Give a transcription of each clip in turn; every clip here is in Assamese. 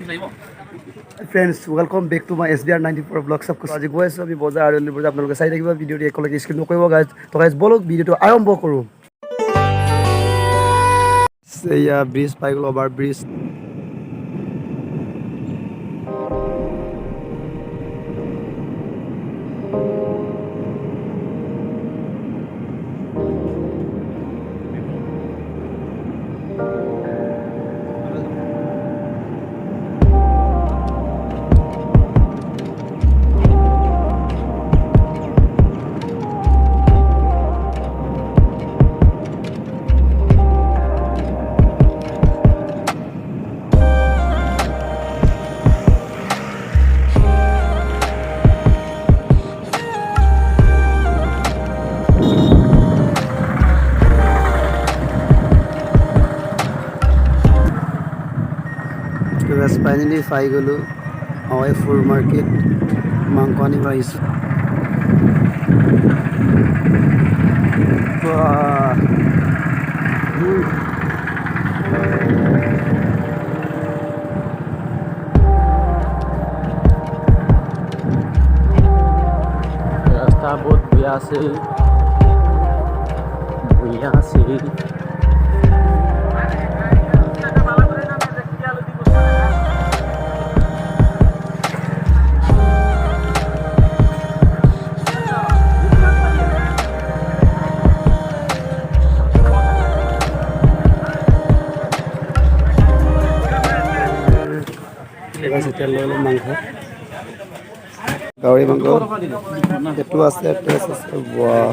Friends, welcome back to my SBR 94 vlog. सबको आज गए हैं अभी बाजार आरे बाजार आप लोगों के साइड देखिए वीडियो टी एक लगे स्क्रीन नो कोई गाइस तो गाइस बोलो वीडियो तो आरंभ करूँ से या ब्रिज पाइगल over bridge Finally, Faigulu, our full market, Mankani rice. रास्ता बहुत बढ़िया से মাংস গাহৰি মাংস এইটো আছে টেষ্ট আছে বাহ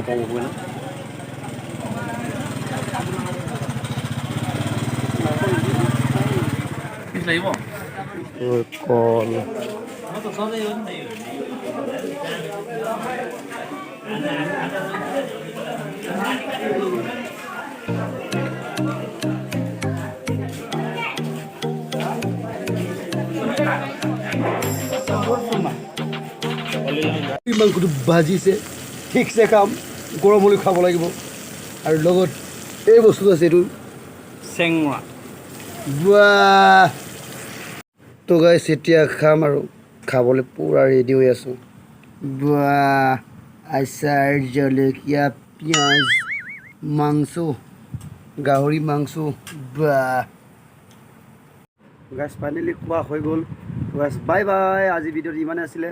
কল মাংসটো ভাজিছে ঠিকছে কাম গৰম হ'লে খাব লাগিব আৰু লগত এই বস্তুটো আছে এইটো চেংৰা বাহ তো গাইছ এতিয়া খাম আৰু খাবলৈ পুৰা ৰেডি হৈ আছোঁ বাহ আচাৰ জলকীয়া পিঁয়াজ মাংস গাহৰি মাংস বাহ গাইছ ফাইনেলি খোৱা হৈ গ'ল গাইছ বাই বাই আজি ভিডিঅ'টো ইমানে আছিলে